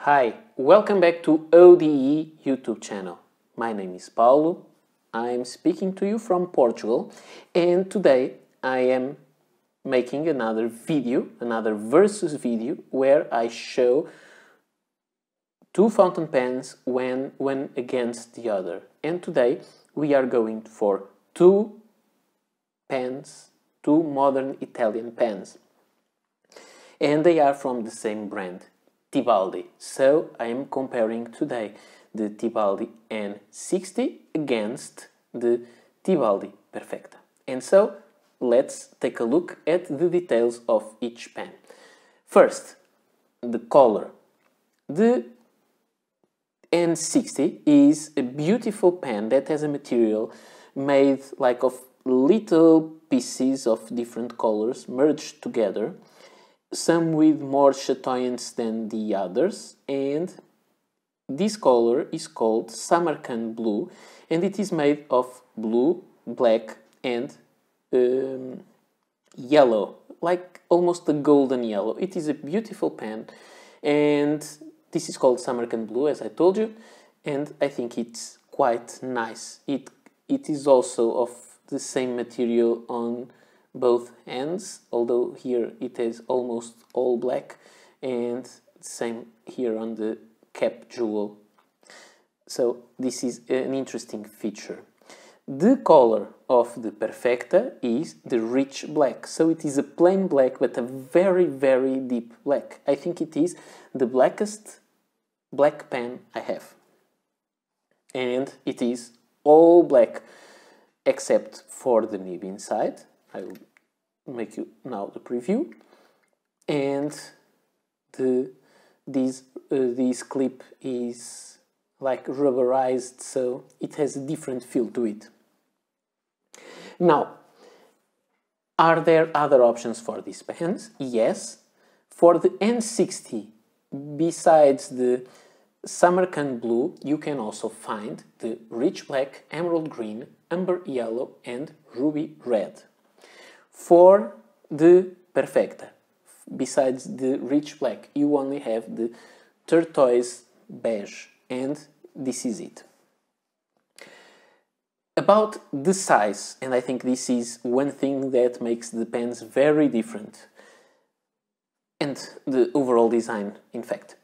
Hi, welcome back to ODE YouTube channel. My name is Paulo. I'm speaking to you from Portugal, and today I am making another versus video where I show two fountain pens one against the other. And today we are going for two modern Italian pens. And they are from the same brand, Tibaldi. So I am comparing today the Tibaldi N.60 against the Tibaldi Perfecta. And so let's take a look at the details of each pen. First, the color. The N.60 is a beautiful pen that has a material made like of little pieces of different colors merged together, some with more chatoyance than the others, and this color is called Samarkand Blue, and it is made of blue, black and yellow, like almost a golden yellow. It is a beautiful pen, and this is called Samarkand Blue, as I told you, and I think it's quite nice. It is also of the same material on both ends, although here it is almost all black, and same here on the cap jewel. So this is an interesting feature. The color of the Perfecta is the rich black, so it is a plain black but a very, very deep black. I think it is the blackest black pen I have, and it is all black except for the nib inside. I will make you now the preview, and this clip is like rubberized, so it has a different feel to it. Now, are there other options for these pens? Yes. For the N.60, besides the Samarkand Blue, you can also find the rich black, emerald green, amber yellow and ruby red. For the Perfecta, besides the rich black, you only have the turquoise beige, and this is it. About the size, and I think this is one thing that makes the pens very different, and the overall design, in fact.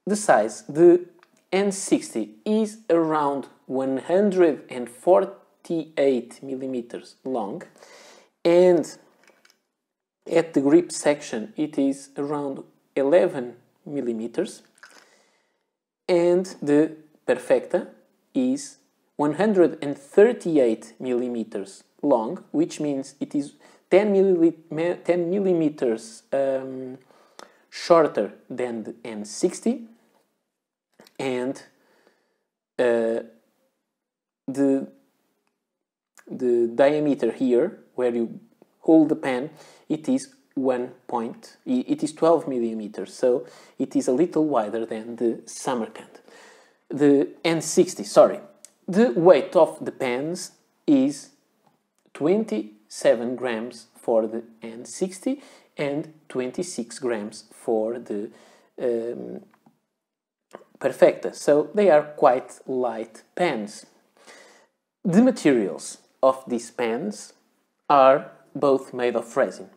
The size, the N.60 is around 148 millimeters long, and at the grip section it is around 11 millimeters, and the Perfecta is 138 millimeters long, which means it is 10 millimeters shorter than the N.60, and the diameter here, where you hold the pen, it is 12 millimeters, so it is a little wider than the Samarkand. The N.60, sorry. The weight of the pens is 27 grams for the N.60 and 26 grams for the Perfecta, so they are quite light pens. The materials of these pens are both made of resin,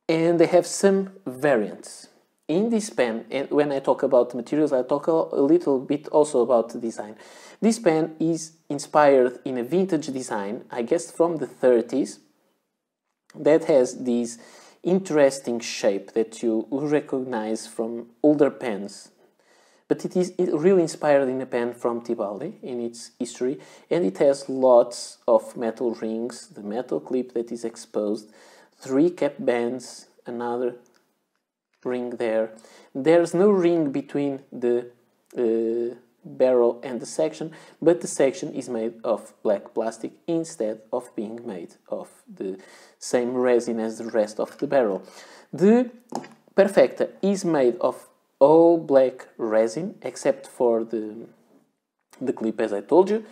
and they have some variants. In this pen, and when I talk about the materials, I talk a little bit also about the design. This pen is inspired in a vintage design, I guess from the 30s, that has this interesting shape that you recognize from older pens. But it is really inspired in a pen from Tibaldi in its history, and it has lots of metal rings, the metal clip that is exposed, 3 cap bands, another ring there. There's no ring between the barrel and the section, but the section is made of black plastic instead of being made of the same resin as the rest of the barrel. The Perfecta is made of all black resin except for the clip, as I told you.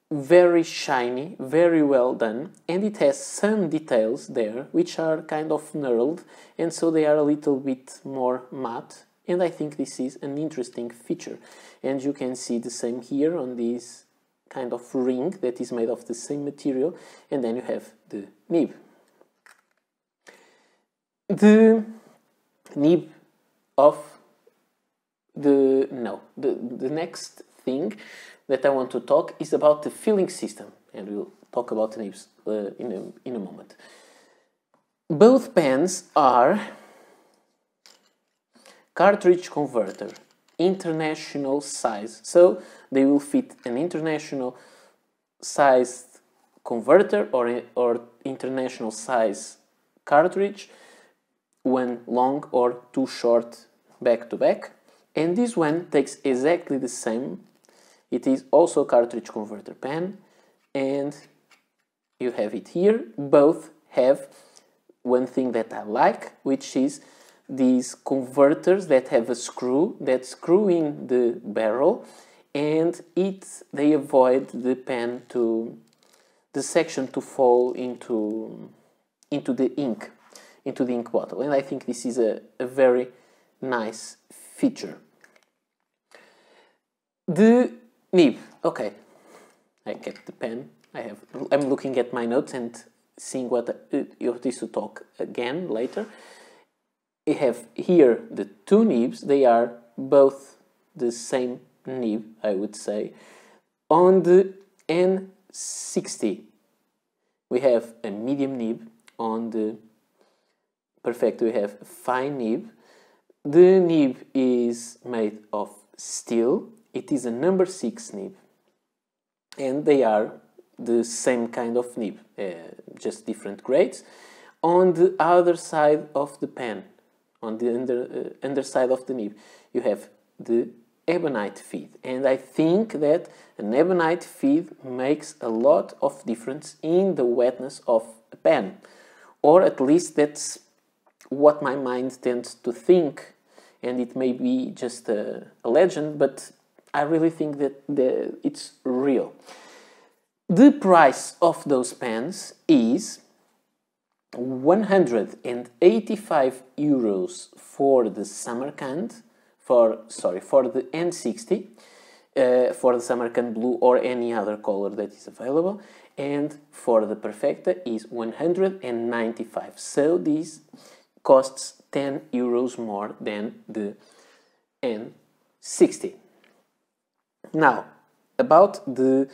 Very shiny, very well done, and it has some details there which are kind of knurled, and so they are a little bit more matte And I think this is an interesting feature. And you can see the same here on this kind of ring that is made of the same material, and then you have the nib. The nib of the next thing that I want to talk is about the filling system, and we'll talk about the nibs in a moment. Both pens are cartridge converter, international size, so they will fit an international sized converter or international size cartridge, one long or two short back to back, and this one takes exactly the same. It is also a cartridge converter pen, and you have it here. Both have one thing that I like, which is these converters that have a screw that screw in the barrel, and they avoid the pen the section to fall into the ink bottle, and I think this is a very nice feature. The nib, okay, I kept the pen. I'm looking at my notes and seeing what is to talk again later. I have here the two nibs. They are both the same nib, I would say. On the N60, we have a medium nib. On the Perfecta, we have a fine nib. The nib is made of steel. It is a number 6 nib. And they are the same kind of nib, just different grades. On the other side of the pen, on the underside of the nib, you have the ebonite feed, and I think that an ebonite feed makes a lot of difference in the wetness of a pen, or at least that's what my mind tends to think, and it may be just a legend, but I really think that it's real. The price of those pens is 185 euros for the Samarkand, for the N60, for the Samarkand Blue or any other color that is available, and for the Perfecta is 195. So this costs 10 euros more than the N60. Now, about the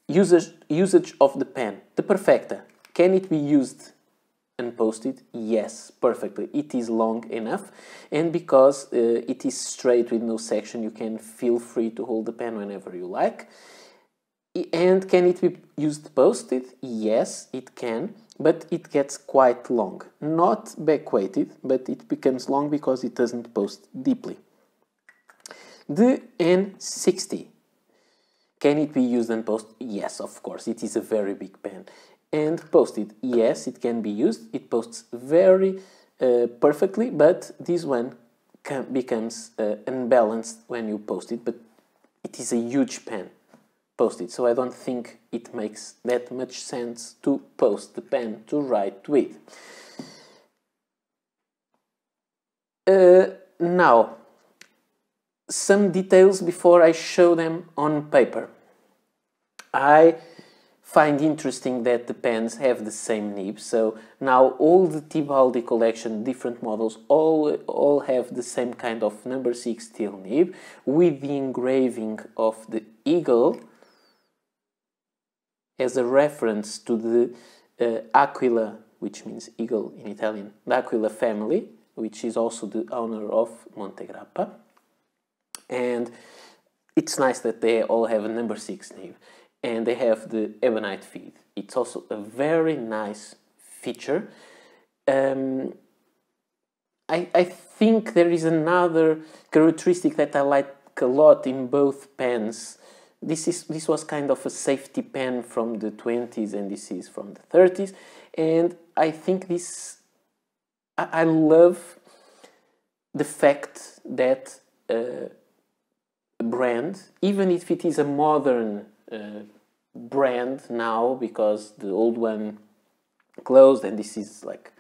usage of the pen. The Perfecta, can it be used and posted? Yes, perfectly. It is long enough, and because it is straight with no section, you can feel free to hold the pen whenever you like. And can it be used posted? Yes, it can, but it gets quite long. Not back-weighted, but it becomes long because it doesn't post deeply. The N60. Can it be used and posted? Yes, of course. It is a very big pen. And posted, yes, it can be used. It posts very perfectly, but this one becomes unbalanced when you post it. But it is a huge pen posted, so I don't think it makes that much sense to post the pen to write with. Now, some details before I show them on paper. I find interesting that the pens have the same nib, so now all the Tibaldi collection, different models, all have the same kind of number 6 steel nib with the engraving of the eagle as a reference to the Aquila, which means eagle in Italian, the Aquila family, which is also the owner of Montegrappa. And it's nice that they all have a number 6 nib, and they have the ebonite feed. It's also a very nice feature. I think there is another characteristic that I like a lot in both pens. This was kind of a safety pen from the 20s, and this is from the 30s, and I think I love the fact that brand, even if it is a modern brand now, because the old one closed and this is like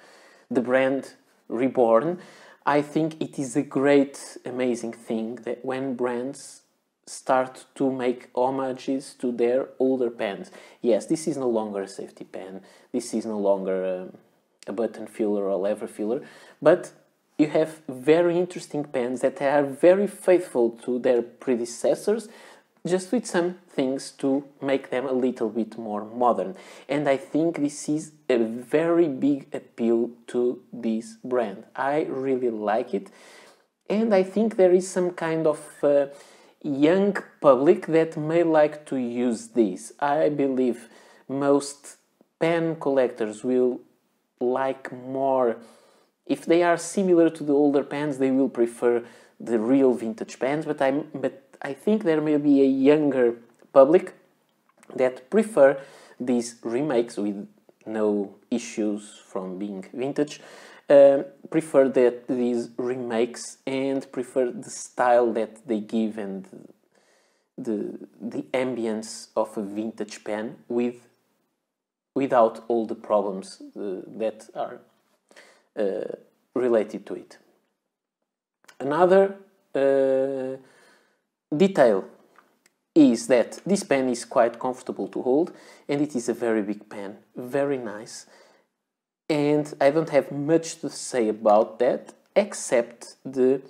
the brand reborn, I think it is a great, amazing thing that when brands start to make homages to their older pens. Yes, this is no longer a safety pen, this is no longer a button filler or lever filler, but you have very interesting pens that are very faithful to their predecessors, just with some things to make them a little bit more modern. And I think this is a very big appeal to this brand. I really like it, and I think there is some kind of young public that may like to use this. I believe most pen collectors will like more, if they are similar to the older pens, they will prefer the real vintage pens, but I think there may be a younger public that prefer these remakes with no issues from being vintage, prefer these remakes and prefer the style that they give and the ambience of a vintage pen without all the problems that are related to it. Another detail is that this pen is quite comfortable to hold, and it is a very big pen, very nice. And I don't have much to say about that, except the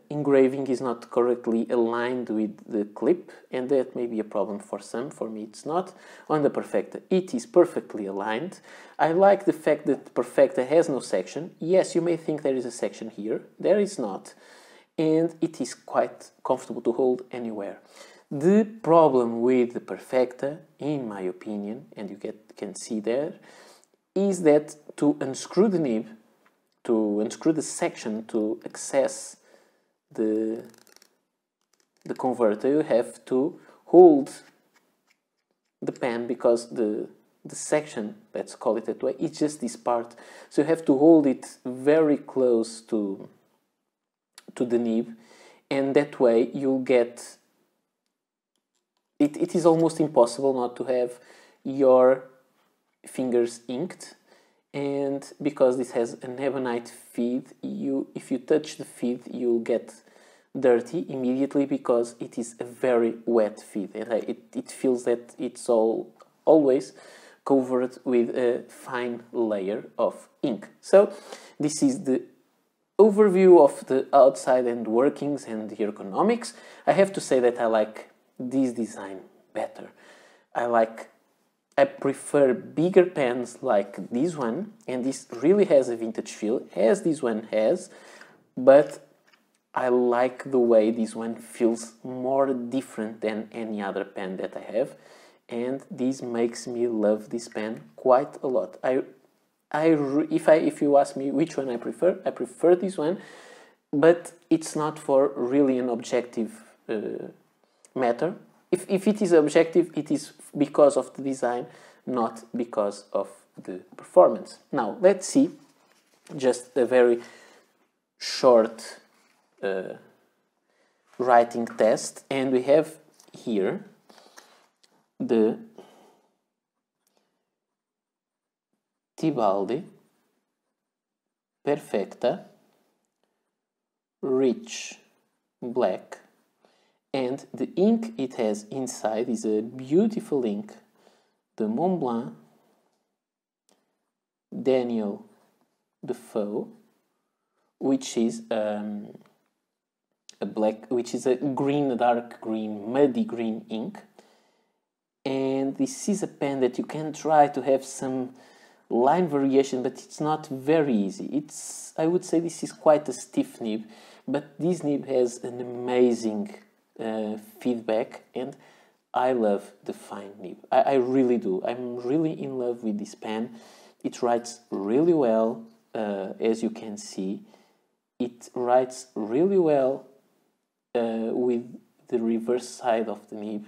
engraving is not correctly aligned with the clip, and that may be a problem for some. For me it's not. On the Perfecta it is perfectly aligned. I like the fact that Perfecta has no section. Yes, you may think there is a section here, there is not, and it is quite comfortable to hold anywhere. The problem with the Perfecta, in my opinion, and you can see there, is that to unscrew the nib, to unscrew the section to access the converter, you have to hold the pen, because the section, let's call it that way, is just this part. So you have to hold it very close to the nib, and that way you'll get it is almost impossible not to have your fingers inked. And because this has an ebonite feed, if you touch the feed, you'll get dirty immediately, because it is a very wet feed, and it feels that it's always covered with a fine layer of ink. So this is the overview of the outside and workings and the ergonomics. I have to say that I like this design better. I prefer bigger pens like this one, and this really has a vintage feel, as this one has, but I like the way this one feels more different than any other pen that I have, and this makes me love this pen quite a lot. If you ask me which one I prefer this one, but it's not for really an objective matter. If it is objective, it is because of the design, not because of the performance. Now, let's see just a very short writing test, and we have here the Tibaldi Perfecta Rich Black, and the ink it has inside is a beautiful ink, the Montblanc Daniel Defoe, which is a dark green, muddy green ink. And this is a pen that you can try to have some line variation, but it's not very easy. I would say this is quite a stiff nib, but this nib has an amazing feedback, and I love the fine nib. I really do. I'm really in love with this pen. It writes really well, as you can see. It writes really well with the reverse side of the nib,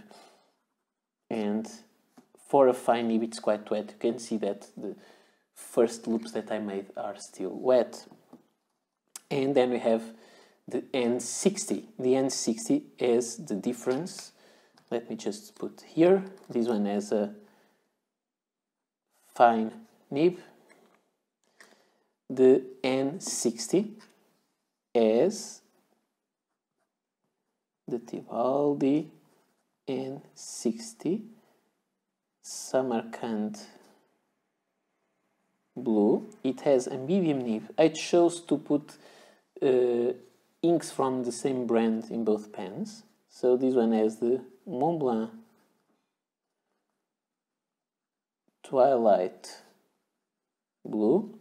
and for a fine nib it's quite wet. You can see that the first loops that I made are still wet. And then we have the N60. The N60 is the difference. Let me just put here. This one has a fine nib. the N60 as the Tibaldi N.60 Samarkand Blue. It has a medium nib. I chose to put inks from the same brand in both pens. So this one has the Montblanc Twilight Blue,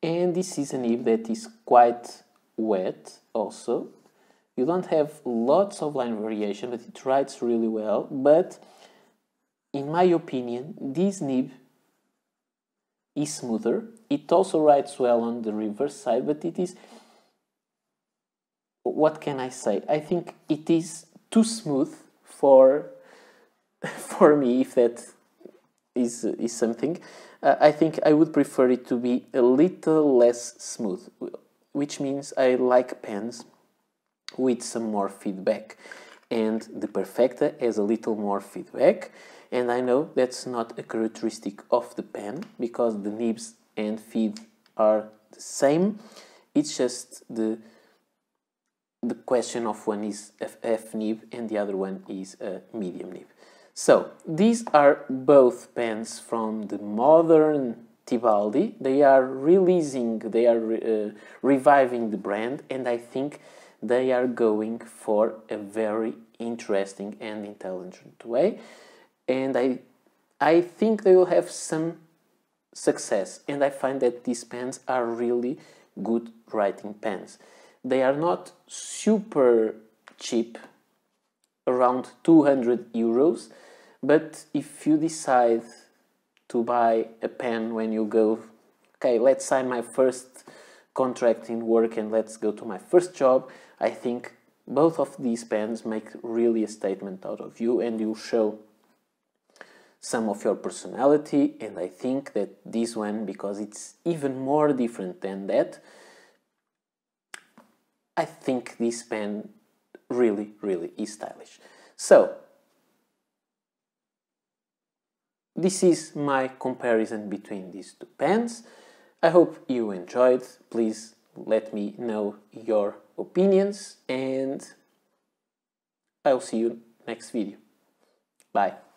and this is a nib that is quite wet also. You don't have lots of line variation, but it writes really well. But in my opinion, this nib is smoother. It also writes well on the reverse side, but it is, what can I say? I think it is too smooth for me, if that is something. I think I would prefer it to be a little less smooth, which means I like pens with some more feedback, and the Perfecta has a little more feedback, and I know that's not a characteristic of the pen because the nibs and feed are the same. It's just the question of one is a F nib and the other one is a medium nib. So these are both pens from the modern Tibaldi. They are reviving the brand, and I think they are going for a very interesting and intelligent way, and I think they will have some success, and I find that these pens are really good writing pens. They are not super cheap, around 200 euros, but if you decide to buy a pen when you go, okay, let's sign my first contract in work and let's go to my first job, I think both of these pens make really a statement out of you, and you show some of your personality. And I think that this one, because it's even more different than that, I think this pen really is stylish. So this is my comparison between these two pens. I hope you enjoyed. Please let me know your opinions, and I'll see you next video. Bye.